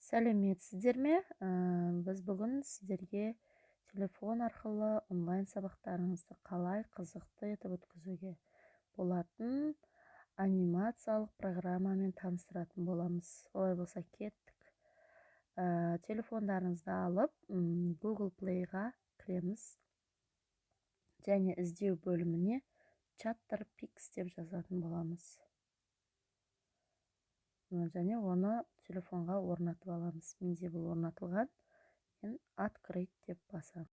Сәлеметсіздер ме? Біз бүгін сіздерге телефон арқылы онлайн сабақтарыңызды қалай қызықты етіп өткізуге болатын анимациялық программамен таныстыратын боламыз. Олай болса кеттік. Телефондарыңызды алып Google Play-ға кіреміз және іздеу бөліміне ChatterPix деп жазатын боламыз. Және оны телефонға орнатып аламыз. Менде бұл орнатылған. Мен открыть деп басамын.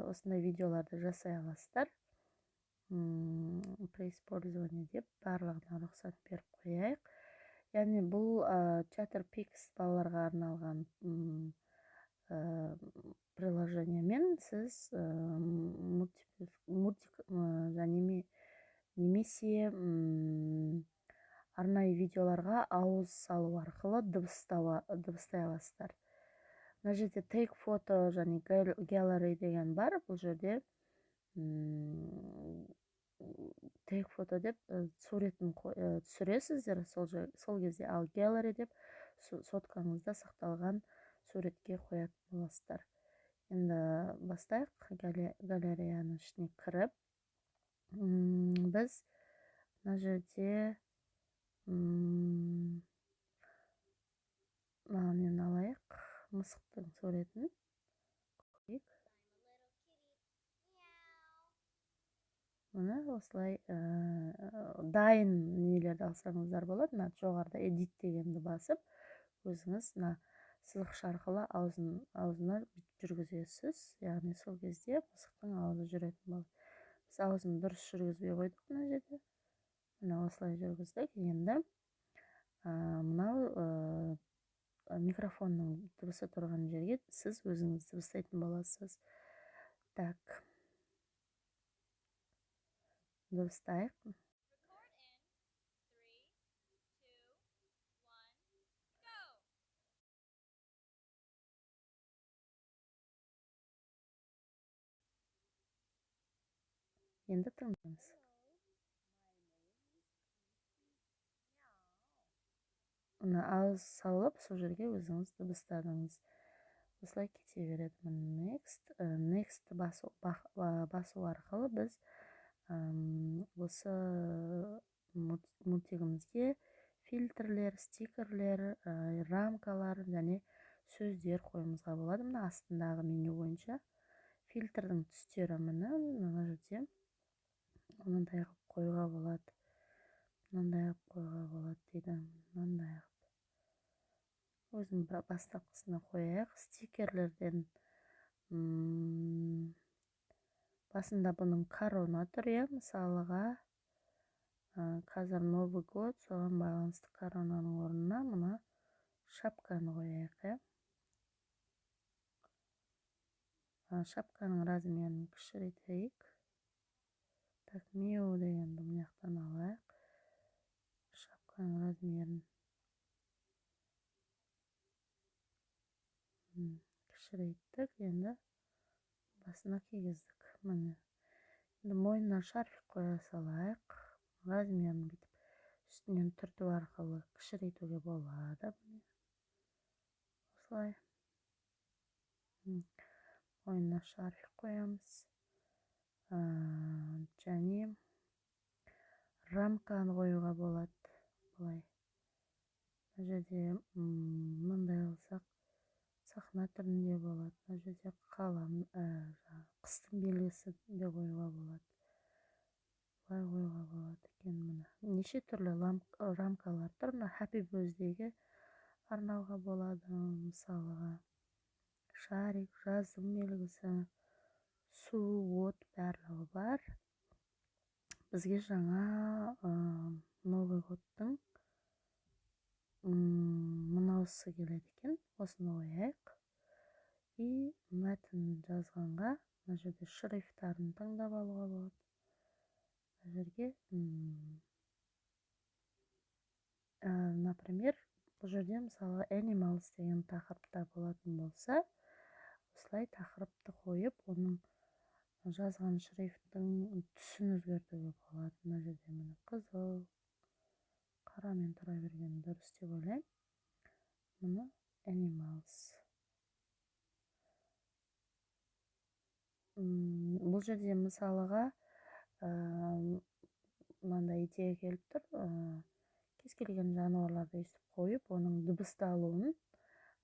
Осындай видеоларды жасай аласыздар. При использовании деп барлығына рұқсат беріп қояйық. Яғни бұл ChatterPix балаларға арналған приложениемен сіз мультик немесе арнайы видеоларға ауыз салу арқылы дыбыстай аласыздар. Мына жерде take photo және gallery деген бар. Бұл жерде take photo деп суретін түсіресіздер сол кезде, ал gallery деп соткаңызда сақталған суретке қоятын боласыздар. Енді бастайық. Галереяның ішіне кіріп, біз мына жерде мен алайық мысықтың суретін. Мұны осылай дайын нелерді алсаңыздар болады. Жоғарыда edit дегенді басып, өзіңіз сызықша арқылы аузына жүргізесіз. Яғни сол кезде мысықтың аузы жүретін болады. Біз аузын дұрыс жүргізбей қойдық мына жерде. Мына осылай жүргіздік. Енді мынау микрофонның дыбысы тұрған жерге сіз өзіңіз дыбыстайтын боласыз. Так. Дыбыстайық. Енді тыңдаңыз. Оны ауыз салып, сол жерге өзіңіз дыбыстадыңыз. Осылай кете береді. Next басу арқылы біз осы мультигімізге фильтрлер, стикерлер, рамкалар және сөздер қойымызға болады. Мына астындағы меню бойынша фильтрдің түстері мына жерде мынандай қылып қоюға болады. Мынандай қылып қоюға болады дейді. Мынандай қылып. Өзім бастапқысына қояйық. Стикерлерден басында бұның корона тұр, мысалыға қазір Новый год, соған байланысты коронаның орнына мұна шапканы қояйық. Шапканың размерін кішірейтейік. Так, меу дегенді мұнияқтан алайық. Шапканың размерін кішірейттік. Енді басына кигіздік. Енді мойнына шарфик қоя салайық. Размерін үстінен түрту арқылы кішірейтуге болады. Осылай. Мойнына шарфик қоямыз. Және рамканы қоюға болады. Бұлай. Мына жерде мындай алсақ, сахна түрінде болады. Мына жерде қалам, қыстың белгісі де қоюға болады. Бұлай қоюға болады екен мұны. Неше түрлі рамкалар тұр. Happy Birthday-ге арнауға болады. Мысалыға шарик, жаздың белгісі, су, от барлығы бар. Бізге жаңа Новый годтың мынаусы келеді екен. Осыны қояйық. И мәтін жазғанға мына жерде шрифтарын таңдап алуға болады. Мына жерге например, бұл жерде мысалы animals деген тақырыпта болатын болса, осылай тақырыпты қойып, оның жазған шрифттің түсін өзгертуге болады. Мына жерде міне қызыл, қарамен тұра берген дұрыс деп ойлаймын. Мұны animals. Бұл жерде мысалыға мынандай идея келіп тұр. Кез келген жануарларды өйстіп қойып, оның дыбысталуын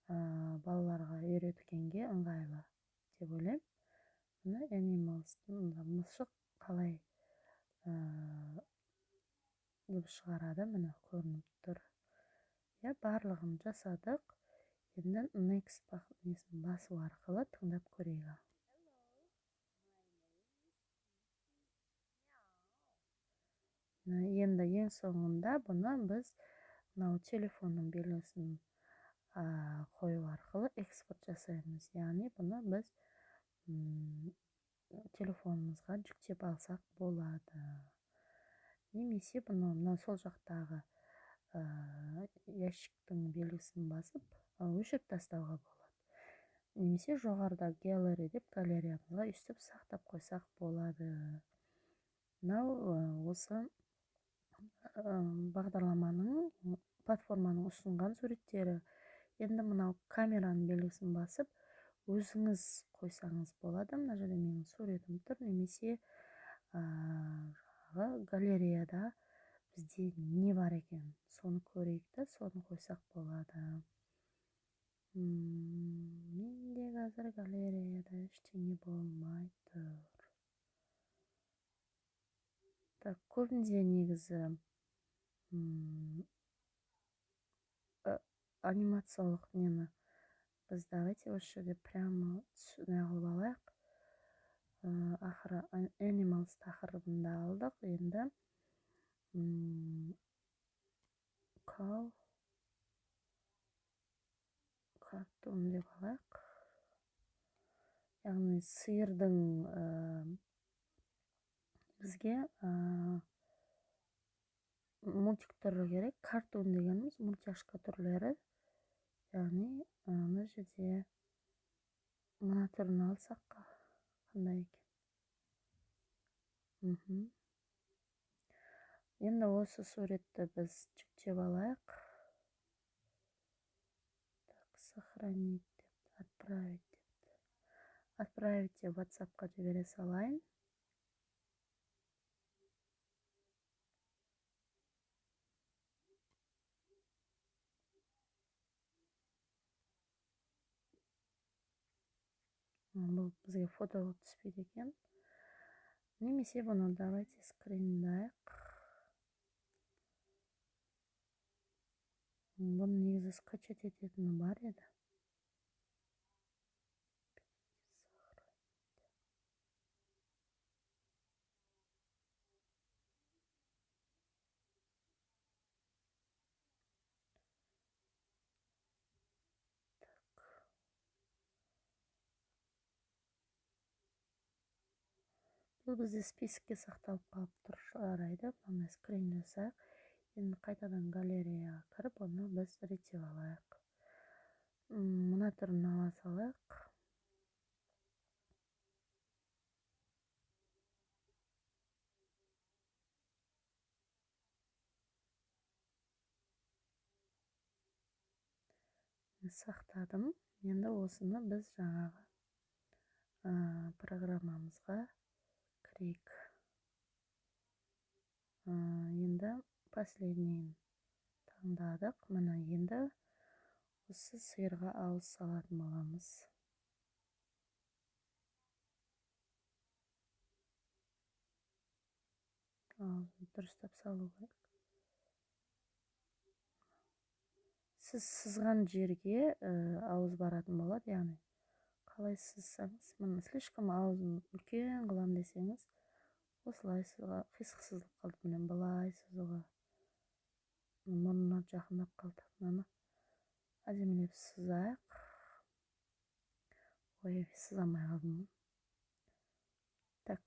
балаларға үйреткенге ыңғайлы деп ойлаймын. Мына animals-тың мысық қалай дыбыс шығарады, міне көрініп тұр. Барлығын жасадық. Енді next басу арқылы тыңдап көрейік. Енді ең соңында бұны біз телефонның белгісін қою арқылы экспорт жасаймыз. Яғни бұны біз телефонымызға жүктеп алсақ болады. Немесе бұны сол жақтағы ящиктің белгісін басып өшіріп тастауға болады. Немесе жоғарыда gallery деп галереямызға өйстіп сақтап қойсақ болады. Мынау осы бағдарламаның платформаның ұсынған суреттері. Енді мынау камераның белгісін басып өзіңіз қойсаңыз болады. Мына жерде менің суретім тұр. Немесе галереяда бізде не бар екен, соны көрейік та, соны қойсақ болады. Менде қазір галереяда ештеңе болмай тұр. Көбінде негізі анимациялық нені біз давайте осы жерде прямо неғылып алайық. Ақыры animals тақырыбында алдық. Енді картун деп алайық. Яғни сиырдың бізге мультик түрі керек. Картун дегеніміз мультяшка түрлері. Яғни мына жерде мына түрін алсақ қандай екен. Енді осы суретті біз жүктеп алайық. Сохранить деп, отправить деп. Отправить деп WhatsApp-қа жібере салайын. Бұл бізге фото түспейді екен. Немесе бұны давайте скриндайық. Бұны негізі скачать ететіні бар еді. Бұл бізде списокке сақталып қалып тұр жарайды. Бұны скрин жасайық. Енді қайтадан галереяға кіріп, оны біз реттеп алайық. Мына түрін ала салайық. Сақтадым. Енді осыны біз жаңағы программамызға кірейік. Енді последнейін таңдадық. Мына енді осы сиырға ауыз салатын боламыз. Дұрыстап салу керек. Сіз сызған жерге ауыз баратын болады, яғни қалай сызсаңыз, слишком аузын үлкен қылам десеңіз, осылай сызуға қисық-сызылып қалды. Міне былай сызуға мұрнына жақындап қалды. Мынаны әдемілеп сызайық. Ой, сызамай қалдым. Так.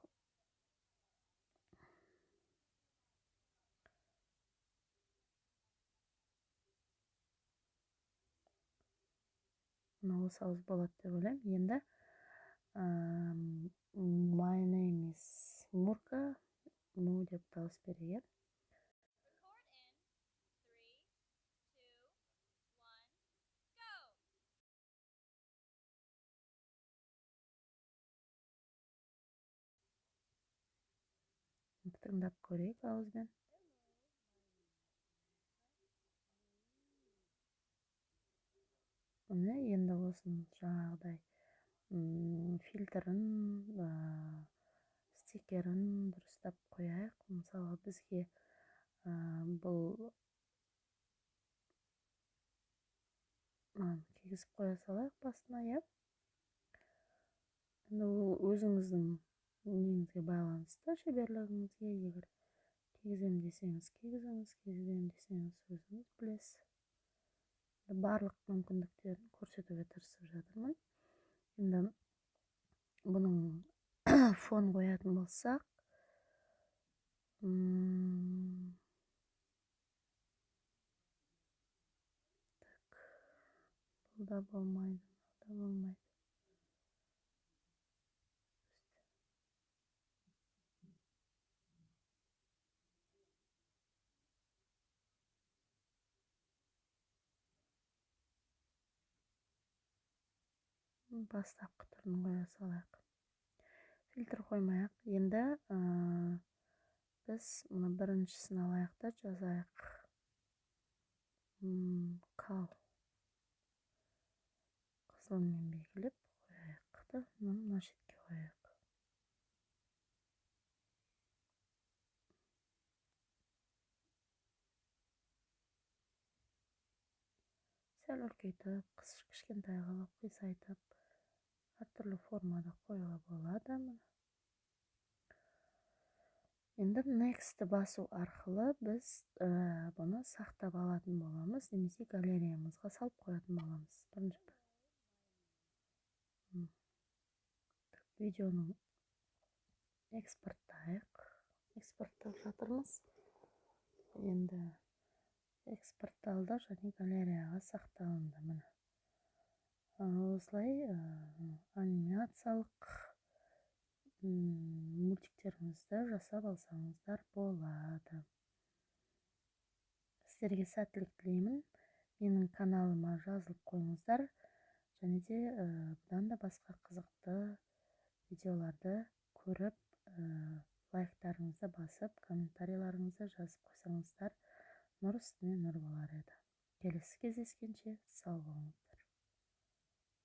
Осы ауыз болады деп ойлаймын. Енді My name is Murka. Му деп дауыс берген. Тыңдап көрейік ауызбен. Міне енді осының жаңағыдай фильтрін, стикерін дұрыстап қояйық. Мысалы бізге бұл кигізіп қоя салайық басына, иә. Енді ол өзіңіздің неңізге байланысты, шеберлігіңізге. Егер кигізем десеңіз кигізіңіз, кигізем десеңіз өзіңіз білесіз. Барлық мүмкіндіктерін көрсетуге тырысып жатырмын. Енді бұның фон қоятын болсақ, бұл да болмайды, бұл да болмайды. Бастапқы түрін қоя салайық. Фильтр қоймайық. Енді біз мұны біріншісін алайық та жазайық. Кал. Қызылмен белгілеп қояйық та, мына шетке қояйық. Сәл үлкейтіп, кішкентай қылып, қисайтып, әртүрлі формада қоюға болады. Енді next басу арқылы біз бұны сақтап алатын боламыз, немесе галереямызға салып қоятын боламыз. Бірінші видеоның экспорттайық. Экспорттап жатырмыз. Енді экспортталды және галереяға сақталынды. Міне осылай анимациялық мультиктеріңізді жасап алсаңыздар болады. Сіздерге сәттілік тілеймін. Менің каналыма жазылып қойыңыздар. Және де бұдан да басқа қызықты видеоларды көріп, лайктарыңызды басып, комментарийларыңызды жазып қойсаңыздар, нұр үстіне нұр болар еді. Келесі кездескенше сау болыңыздар.